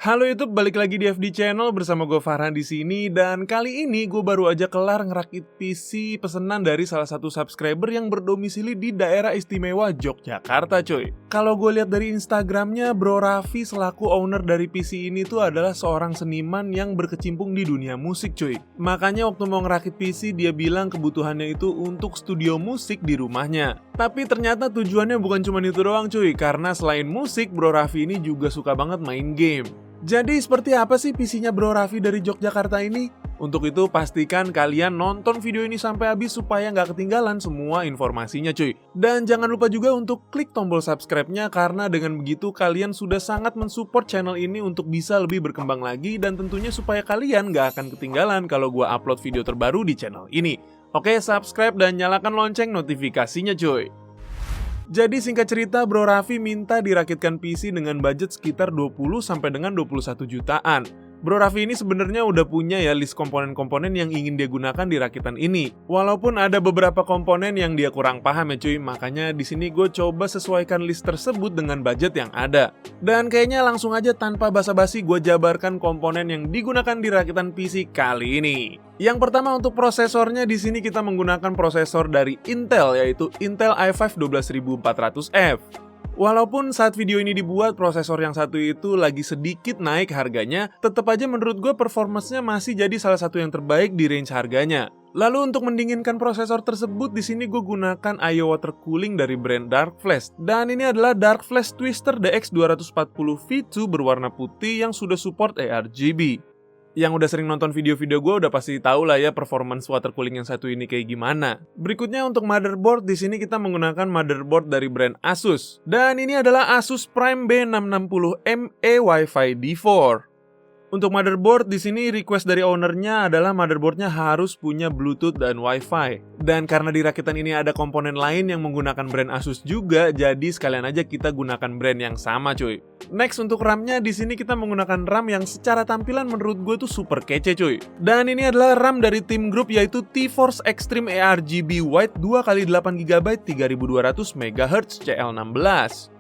Halo YouTube, balik lagi di FD Channel bersama gue Farhan di sini, dan kali ini gue baru aja kelar ngerakit PC pesanan dari salah satu subscriber yang berdomisili di daerah istimewa Yogyakarta, coy. Kalau gue lihat dari Instagramnya, Bro Raffi selaku owner dari PC ini tuh adalah seorang seniman yang berkecimpung di dunia musik, coy. Makanya waktu mau ngerakit PC dia bilang kebutuhannya itu untuk studio musik di rumahnya. Tapi ternyata tujuannya bukan cuma itu doang, cuy, karena selain musik, Bro Raffi ini juga suka banget main game. Jadi seperti apa sih PC-nya Bro Raffi dari Yogyakarta ini? Untuk itu pastikan kalian nonton video ini sampai habis supaya nggak ketinggalan semua informasinya, cuy. Dan jangan lupa juga untuk klik tombol subscribe-nya, karena dengan begitu kalian sudah sangat mensupport channel ini untuk bisa lebih berkembang lagi, dan tentunya supaya kalian nggak akan ketinggalan kalau gua upload video terbaru di channel ini. Oke, subscribe dan nyalakan lonceng notifikasinya, cuy. Jadi singkat cerita, Bro Raffi minta dirakitkan PC dengan budget sekitar 20 sampai dengan 21 jutaan. Bro Raffi ini sebenarnya udah punya ya list komponen-komponen yang ingin dia gunakan di rakitan ini. Walaupun ada beberapa komponen yang dia kurang paham ya cuy, makanya di sini gue coba sesuaikan list tersebut dengan budget yang ada. Dan kayaknya langsung aja tanpa basa-basi gue jabarkan komponen yang digunakan di rakitan PC kali ini. Yang pertama untuk prosesornya, di sini kita menggunakan prosesor dari Intel, yaitu Intel i5 12400F. Walaupun saat video ini dibuat prosesor yang satu itu lagi sedikit naik harganya, tetap aja menurut gue performance-nya masih jadi salah satu yang terbaik di range harganya. Lalu untuk mendinginkan prosesor tersebut, di sini gue gunakan IO water cooling dari brand Dark Flash. Dan ini adalah Dark Flash Twister DX240V2 berwarna putih yang sudah support ARGB. Yang udah sering nonton video-video gue udah pasti tahu lah ya performance water cooling yang satu ini kayak gimana. Berikutnya untuk motherboard, di sini kita menggunakan motherboard dari brand Asus. Dan ini adalah Asus Prime B660ME Wi-Fi D4. Untuk motherboard, di sini request dari ownernya adalah motherboardnya harus punya Bluetooth dan Wi-Fi. Dan karena di rakitan ini ada komponen lain yang menggunakan brand Asus juga, jadi sekalian aja kita gunakan brand yang sama, cuy. Next untuk RAM-nya, di sini kita menggunakan RAM yang secara tampilan menurut gue tuh super kece, cuy. Dan ini adalah RAM dari Team Group, yaitu T-Force Extreme ARGB White 2x8GB 3200 MHz CL16.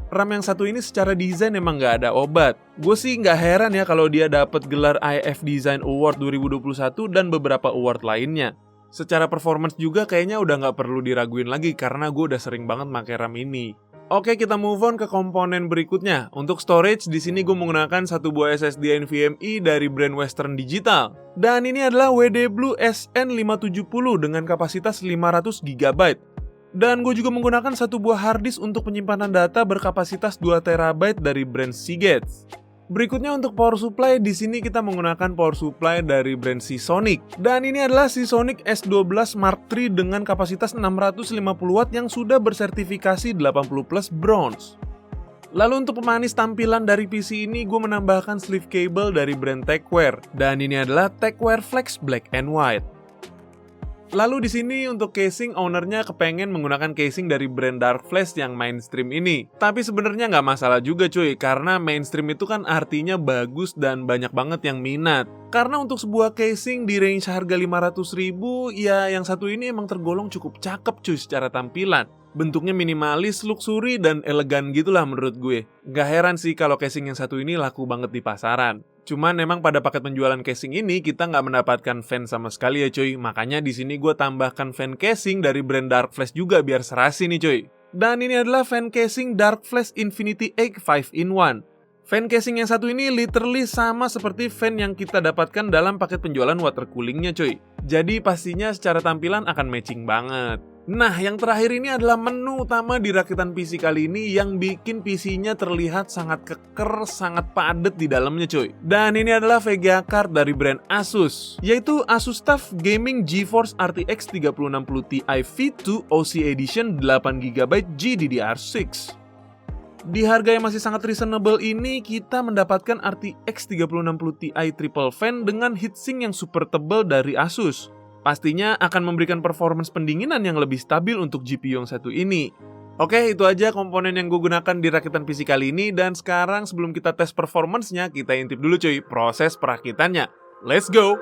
RAM yang satu ini secara desain emang nggak ada obat. Gue sih nggak heran ya kalau dia dapat gelar IF Design Award 2021 dan beberapa award lainnya. Secara performance juga kayaknya udah nggak perlu diraguin lagi karena gue udah sering banget pakai RAM ini. Oke, kita move on ke komponen berikutnya. Untuk storage, di sini gue menggunakan satu buah SSD NVMe dari brand Western Digital. Dan ini adalah WD Blue SN570 dengan kapasitas 500GB. Dan gue juga menggunakan satu buah harddisk untuk penyimpanan data berkapasitas 2TB dari brand Seagate. Berikutnya untuk power supply, di sini kita menggunakan power supply dari brand Seasonic. Dan ini adalah Seasonic S12 Mark III dengan kapasitas 650W yang sudah bersertifikasi 80+ bronze. Lalu untuk pemanis tampilan dari PC ini, gue menambahkan sleeve cable dari brand Techwear. Dan ini adalah Techwear Flex Black and White. Lalu di sini untuk casing, ownernya kepengen menggunakan casing dari brand Dark Flash yang mainstream ini. Tapi sebenarnya nggak masalah juga cuy, karena mainstream itu kan artinya bagus dan banyak banget yang minat. Karena untuk sebuah casing di range harga 500.000, ya yang satu ini emang tergolong cukup cakep cuy secara tampilan. Bentuknya minimalis, luxury, dan elegan gitulah menurut gue. Gak heran sih kalau casing yang satu ini laku banget di pasaran. Cuman memang pada paket penjualan casing ini kita nggak mendapatkan fan sama sekali ya cuy. Makanya di sini gue tambahkan fan casing dari brand Dark Flash juga biar serasi nih cuy. Dan ini adalah fan casing Dark Flash Infinity Egg 5-in-1. Fan casing yang satu ini literally sama seperti fan yang kita dapatkan dalam paket penjualan water coolingnya cuy. Jadi pastinya secara tampilan akan matching banget. Nah, yang terakhir ini adalah menu utama di rakitan PC kali ini yang bikin PC-nya terlihat sangat keker, sangat padat di dalamnya cuy. Dan ini adalah VGA card dari brand Asus, yaitu Asus TUF Gaming GeForce RTX 3060 Ti V2 OC Edition 8GB GDDR6. Di harga yang masih sangat reasonable ini, kita mendapatkan RTX 3060 Ti Triple Fan dengan heatsink yang super tebal dari Asus. Pastinya akan memberikan performance pendinginan yang lebih stabil untuk GPU yang satu ini. Oke, itu aja komponen yang gue gunakan di rakitan PC kali ini. Dan sekarang sebelum kita tes performance-nya, kita intip dulu cuy proses perakitannya. Let's go!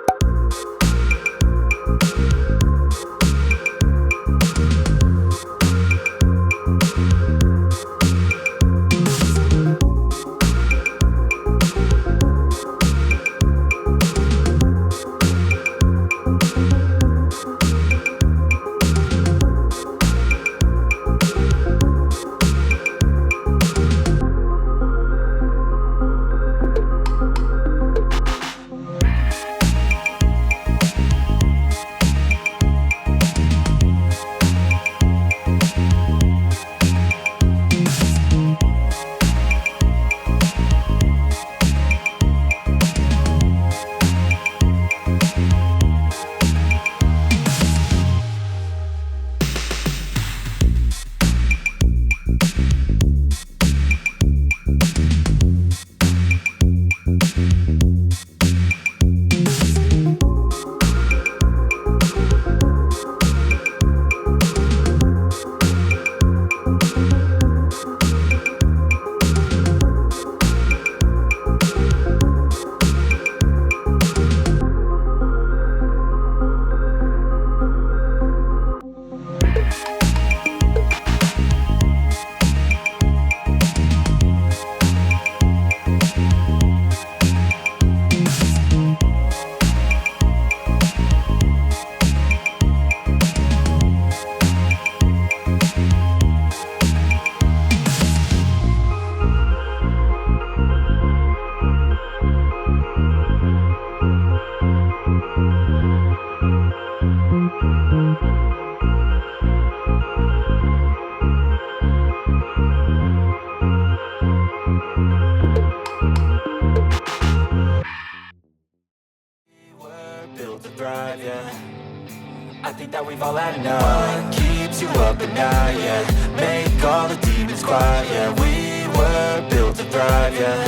I think that we've all had enough. What keeps you up at night, yeah? Make all the demons quiet, yeah. We were built to thrive, yeah.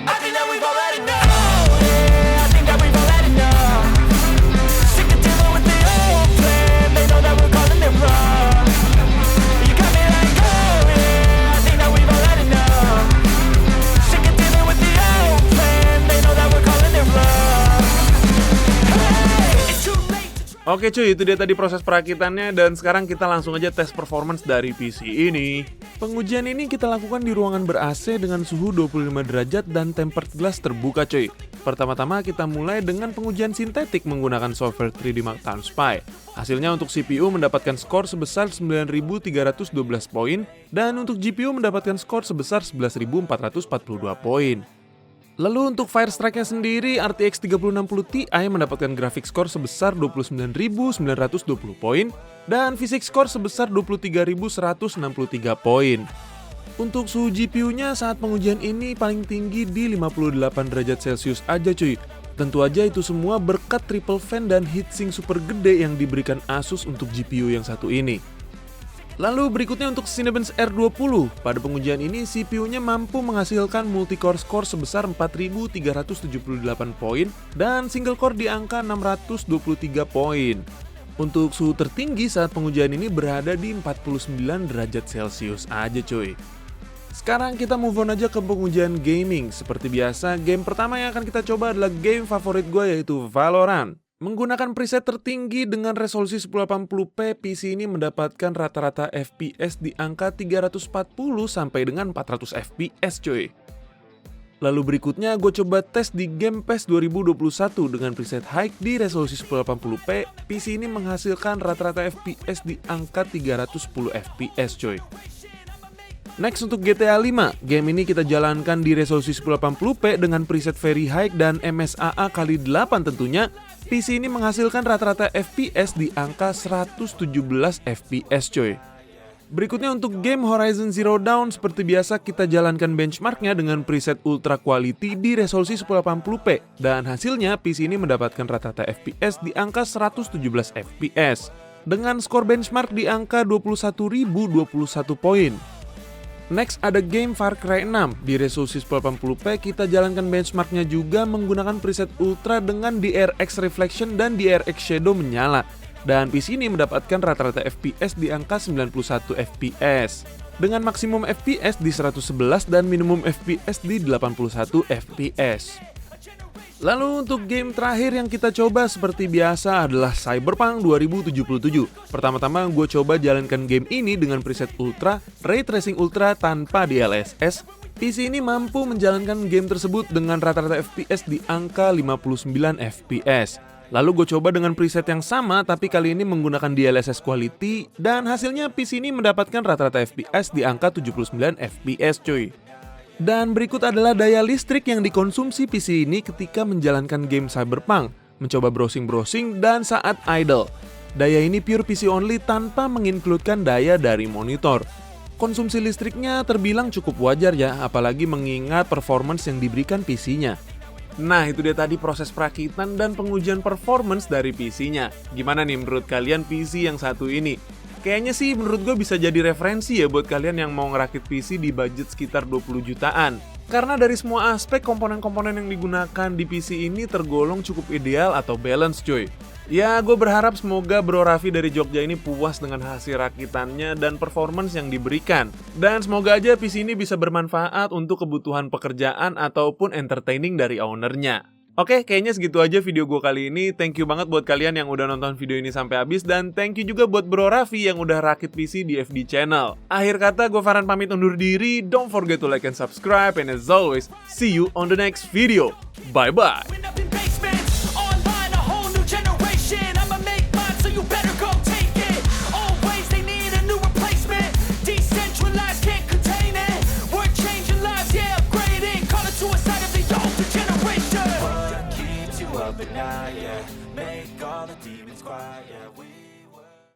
I think that we've all had enough. Oh, yeah, I think that we've all had enough. Sick of dealing with the old plan. They know that we're calling it wrong. You got me like, oh, yeah, I think that we've all had enough. Sick of dealing with the old plan. They know that we're calling it wrong. Hey, it's too late to try. Oke cuy, itu dia tadi proses perakitannya dan sekarang kita langsung aja tes performance dari PC ini. Pengujian ini kita lakukan di ruangan ber-AC dengan suhu 25 derajat dan tempered glass terbuka cuy. Pertama-tama kita mulai dengan pengujian sintetik menggunakan software 3D Mark Time Spy. Hasilnya untuk CPU mendapatkan skor sebesar 9.312 poin dan untuk GPU mendapatkan skor sebesar 11.442 poin. Lalu untuk Firestrike-nya sendiri, RTX 3060 Ti mendapatkan grafik skor sebesar 29.920 poin dan fisik skor sebesar 23.163 poin. Untuk suhu GPU-nya saat pengujian ini paling tinggi di 58 derajat Celcius aja cuy. Tentu aja itu semua berkat triple fan dan heatsink super gede yang diberikan Asus untuk GPU yang satu ini. Lalu berikutnya untuk Cinebench R20. Pada pengujian ini CPU-nya mampu menghasilkan multi-core score sebesar 4.378 poin dan single core di angka 623 poin. Untuk suhu tertinggi saat pengujian ini berada di 49 derajat Celcius aja cuy. Sekarang kita move on aja ke pengujian gaming. Seperti biasa, game pertama yang akan kita coba adalah game favorit gue yaitu Valorant. Menggunakan preset tertinggi dengan resolusi 1080p, PC ini mendapatkan rata-rata FPS di angka 340 sampai dengan 400 FPS cuy. Lalu berikutnya gue coba tes di Game Pass 2021 dengan preset high di resolusi 1080p, PC ini menghasilkan rata-rata FPS di angka 310 FPS cuy. Next untuk GTA 5, game ini kita jalankan di resolusi 1080p dengan preset very high dan MSAA kali 8 tentunya. PC ini menghasilkan rata-rata FPS di angka 117 FPS coy. Berikutnya untuk game Horizon Zero Dawn, seperti biasa kita jalankan benchmarknya dengan preset ultra quality di resolusi 1080p dan hasilnya PC ini mendapatkan rata-rata FPS di angka 117 FPS dengan skor benchmark di angka 21.021 poin. Next ada game Far Cry 6, di resolusi 1080p kita jalankan benchmarknya juga menggunakan preset ultra dengan DRX Reflection dan DRX Shadow menyala. Dan PC ini mendapatkan rata-rata FPS di angka 91 FPS. Dengan maksimum FPS di 111 dan minimum FPS di 81 FPS. Lalu untuk game terakhir yang kita coba seperti biasa adalah Cyberpunk 2077. Pertama-tama gue coba jalankan game ini dengan preset Ultra, Ray Tracing Ultra tanpa DLSS. PC ini mampu menjalankan game tersebut dengan rata-rata FPS di angka 59 FPS. Lalu gue coba dengan preset yang sama tapi kali ini menggunakan DLSS quality dan hasilnya PC ini mendapatkan rata-rata FPS di angka 79 FPS cuy. Dan berikut adalah daya listrik yang dikonsumsi PC ini ketika menjalankan game Cyberpunk, mencoba browsing-browsing dan saat idle. Daya ini pure PC only tanpa menginkludkan daya dari monitor. Konsumsi listriknya terbilang cukup wajar ya, apalagi mengingat performance yang diberikan PC-nya. Nah itu dia tadi proses perakitan dan pengujian performance dari PC-nya. Gimana nih menurut kalian PC yang satu ini? Kayaknya sih menurut gue bisa jadi referensi ya buat kalian yang mau ngerakit PC di budget sekitar 20 jutaan. Karena dari semua aspek komponen-komponen yang digunakan di PC ini tergolong cukup ideal atau balance cuy. Ya gue berharap semoga Bro Raffi dari Jogja ini puas dengan hasil rakitannya dan performance yang diberikan. Dan semoga aja PC ini bisa bermanfaat untuk kebutuhan pekerjaan ataupun entertaining dari ownernya. Oke, kayaknya segitu aja video gue kali ini. Thank you banget buat kalian yang udah nonton video ini sampai habis. Dan thank you juga buat Bro Raffi yang udah rakit PC di FD Channel. Akhir kata, gue Farhan pamit undur diri. Don't forget to like and subscribe. And as always, see you on the next video. Bye-bye. But now, yeah, make all the demons quiet, yeah.